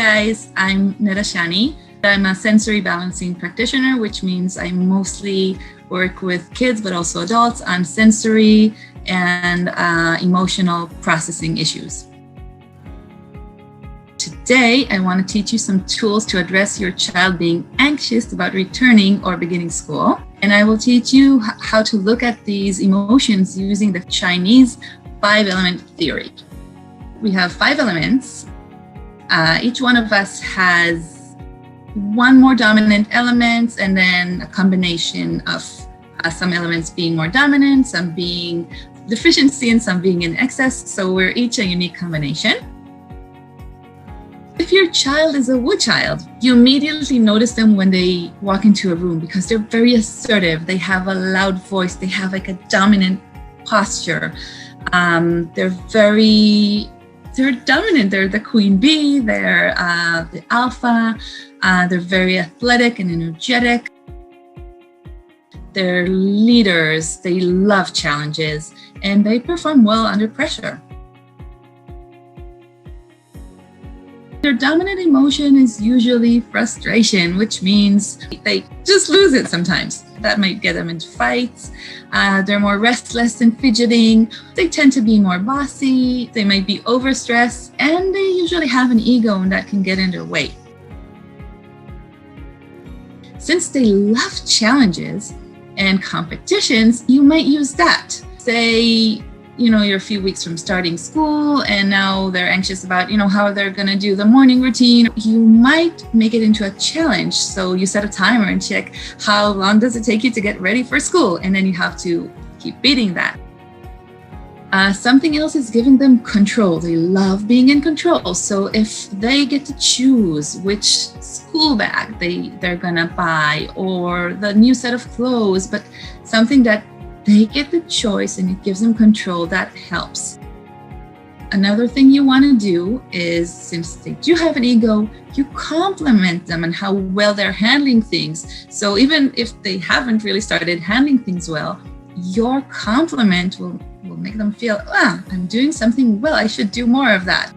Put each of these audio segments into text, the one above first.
guys, I'm Nirashani. I'm a sensory balancing practitioner, which means I mostly work with kids, but also adults on sensory and emotional processing issues. Today, I want to teach you some tools to address your child being anxious about returning or beginning school. And I will teach you how to look at these emotions using the Chinese 5-element theory. We have 5 elements. Each one of us has one more dominant element and then a combination of some elements being more dominant, some being deficiency, and some being in excess. So we're each a unique combination. If your child is a wood child, you immediately notice them when they walk into a room because they're very assertive. They have a loud voice. They have like a dominant posture. They're dominant. They're the queen bee. They're the alpha. They're very athletic and energetic. They're leaders. They love challenges and they perform well under pressure. Their dominant emotion is usually frustration, which means they just lose it sometimes. That might get them into fights. They're more restless and fidgeting. They tend to be more bossy. They might be overstressed, and they usually have an ego, and that can get in their way. Since they love challenges and competitions, you might use that. Say, you're a few weeks from starting school and now they're anxious about, how they're going to do the morning routine. You might make it into a challenge. So you set a timer and check how long does it take you to get ready for school? And then you have to keep beating that. Something else is giving them control. They love being in control. So if they get to choose which school bag they're going to buy or the new set of clothes, but something that they get the choice and it gives them control, that helps. Another thing you want to do is, since they do have an ego, you compliment them on how well they're handling things. So even if they haven't really started handling things well, your compliment will make them feel, I'm doing something well, I should do more of that.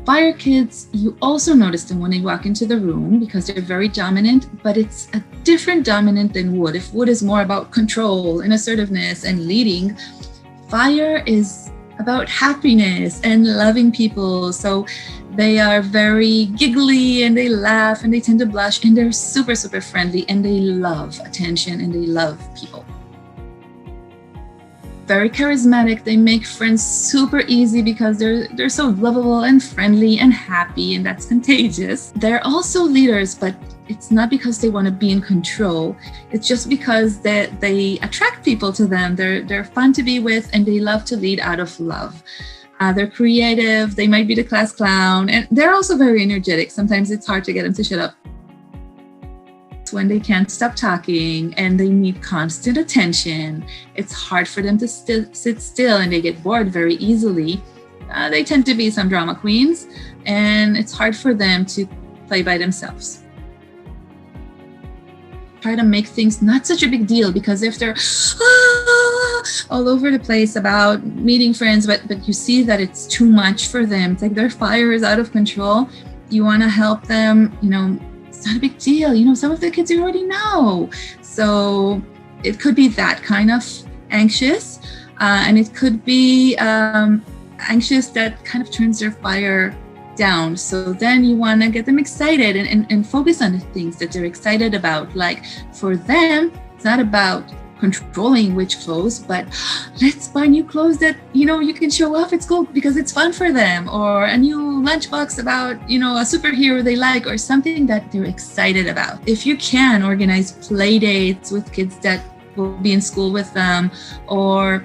Fire kids, you also notice them when they walk into the room because they're very dominant, but it's a different dominant than wood. If wood is more about control and assertiveness and leading, fire is about happiness and loving people. So they are very giggly and they laugh and they tend to blush and they're super, super friendly and they love attention and they love people. Very charismatic. They make friends super easy because they're so lovable and friendly and happy, and that's contagious. They're also leaders, but it's not because they want to be in control. It's just because they attract people to them. They're fun to be with and they love to lead out of love. They're creative. They might be the class clown, and they're also very energetic. Sometimes it's hard to get them to shut up. When they can't stop talking and they need constant attention, it's hard for them to sit still and they get bored very easily. They tend to be some drama queens and it's hard for them to play by themselves. Try to make things not such a big deal, because if they're all over the place about meeting friends, but you see that it's too much for them, it's like their fire is out of control, you want to help them, it's not a big deal. Some of the kids you already know. So it could be that kind of anxious. And it could be anxious that kind of turns their fire down. So then you want to get them excited and focus on the things that they're excited about. Like for them, it's not about controlling which clothes, but let's buy new clothes that you can show off at school because it's fun for them, or a new lunchbox about a superhero they like, or something that they're excited about. If you can organize play dates with kids that will be in school with them, or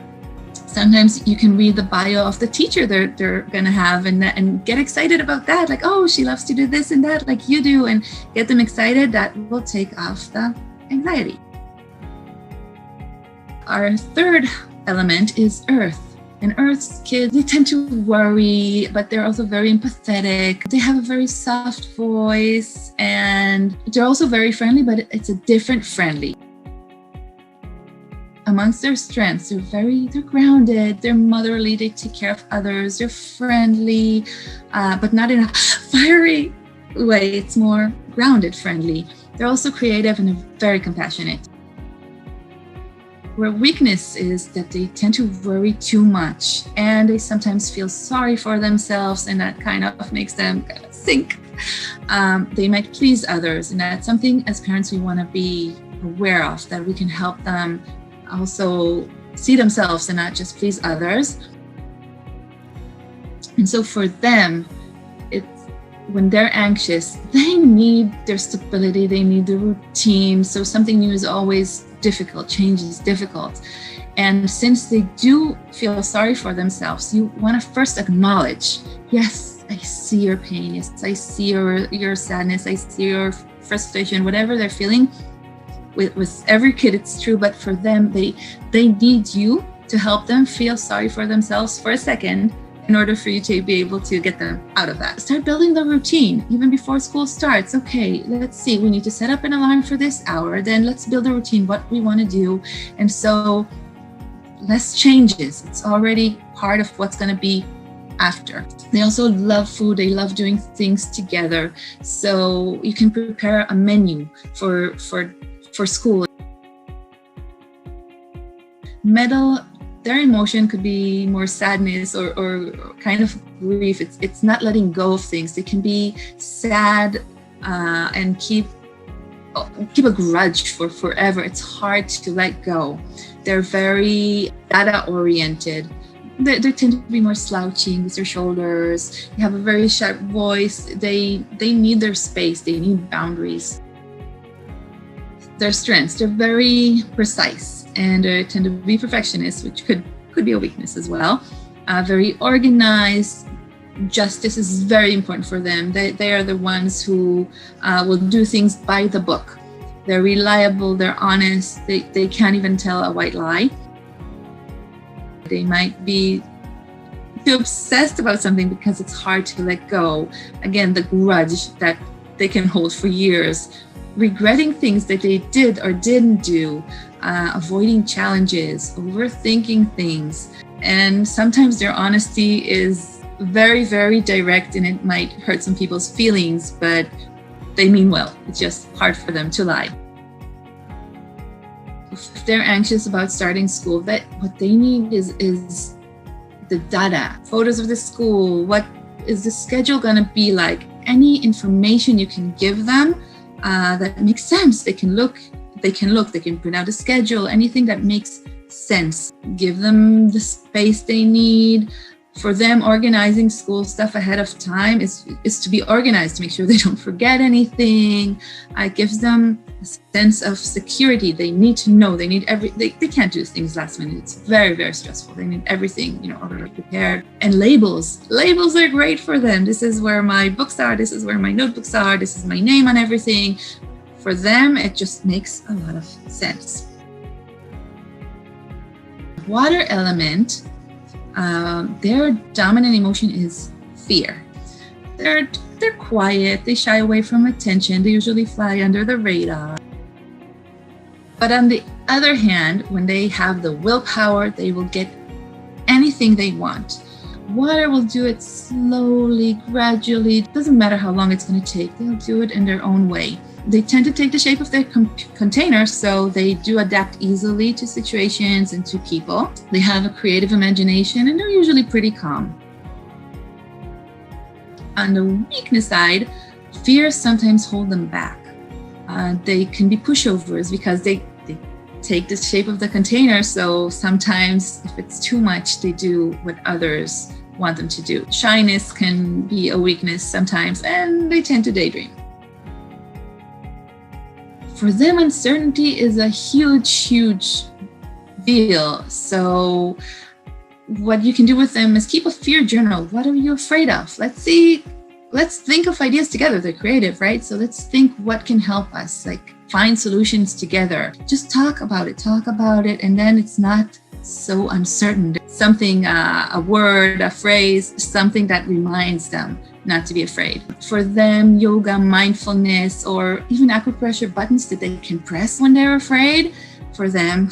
sometimes you can read the bio of the teacher they're gonna have and get excited about that, like, oh, she loves to do this and that like you do, and get them excited. That will take off the anxiety. Our third element is earth. And Earth's kids, they tend to worry, but they're also very empathetic. They have a very soft voice and they're also very friendly, but it's a different friendly. amongst their strengths, they're grounded, they're motherly, they take care of others, they're friendly, but not in a fiery way. It's more grounded, friendly. They're also creative and very compassionate. Where weakness is that they tend to worry too much, and they sometimes feel sorry for themselves, and that kind of makes them sink. They might please others, and that's something as parents we want to be aware of, that we can help them also see themselves and not just please others. And so for them, when they're anxious, they need their stability, they need the routine. So something new is always difficult, change is difficult. And since they do feel sorry for themselves, you want to first acknowledge, yes, I see your pain, yes, I see your sadness, I see your frustration, whatever they're feeling. With every kid, it's true, but for them, they need you to help them feel sorry for themselves for a second, in order for you to be able to get them out of that. Start building the routine even before school starts. Okay, let's see, we need to set up an alarm for this hour, then let's build a routine, what we want to do. And so less changes. It's already part of what's going to be after. They also love food. They love doing things together. So you can prepare a menu for school. Their emotion could be more sadness or kind of grief. It's not letting go of things. They can be sad and keep a grudge for forever. It's hard to let go. They're very data oriented. They tend to be more slouching with their shoulders. They have a very sharp voice. They need their space. They need boundaries. Their strengths, they're very precise. And they tend to be perfectionists, which could be a weakness as well. Very organized. Justice is very important for them. They are the ones who will do things by the book. They're reliable, they're honest, they can't even tell a white lie. They might be too obsessed about something because it's hard to let go. Again, the grudge that they can hold for years. Regretting things that they did or didn't do, avoiding challenges, overthinking things. And sometimes their honesty is very, very direct, and it might hurt some people's feelings, but they mean well. It's just hard for them to lie. If they're anxious about starting school, what they need is the data, photos of the school, what is the schedule going to be like, any information you can give them that makes sense. They can print out a schedule, anything that makes sense. Give them the space they need. For them, organizing school stuff ahead of time is to be organized, to make sure they don't forget anything. It gives them a sense of security. They need to know, they can't do things last minute. It's very, very stressful. They need everything, already prepared. And labels are great for them. This is where my books are. This is where my notebooks are. This is my name on everything. For them, it just makes a lot of sense. Water element, their dominant emotion is fear. They're quiet, they shy away from attention, they usually fly under the radar. But on the other hand, when they have the willpower, they will get anything they want. Water will do it slowly, gradually. It doesn't matter how long it's going to take. They'll do it in their own way. They tend to take the shape of their container, so they do adapt easily to situations and to people. They have a creative imagination, and they're usually pretty calm. On the weakness side, fears sometimes hold them back. They can be pushovers because they take the shape of the container, so sometimes if it's too much, they do what others want them to do. Shyness can be a weakness sometimes, and they tend to daydream. For them, uncertainty is a huge deal. So what you can do with them is keep a fear journal. What are you afraid of? Let's think of ideas together. They're creative, right? So let's think what can help us, find solutions together. Just talk about it, and then it's not so uncertain. Something, a word, a phrase, something that reminds them not to be afraid. For them, yoga, mindfulness, or even acupressure buttons that they can press when they're afraid, for them,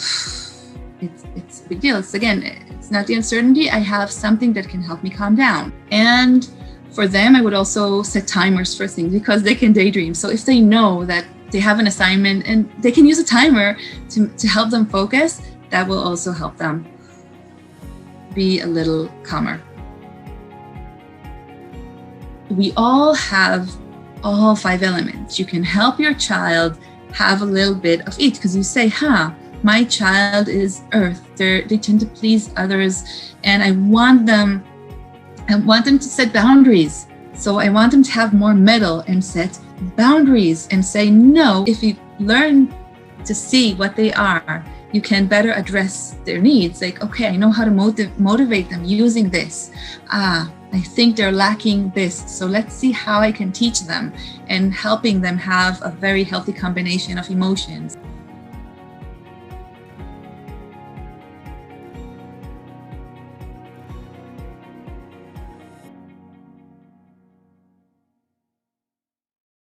it's a big deal. It's not the uncertainty. I have something that can help me calm down. And for them, I would also set timers for things because they can daydream. So if they know that they have an assignment and they can use a timer to help them focus, that will also help them be a little calmer. We all have all 5 elements. You can help your child have a little bit of each because you say, my child is earth. They tend to please others, and I want them to set boundaries. So I want them to have more metal and set boundaries and say no. If you learn to see what they are, you can better address their needs. Like, okay, I know how to motivate them using this. I think they're lacking this. So let's see how I can teach them, and helping them have a very healthy combination of emotions.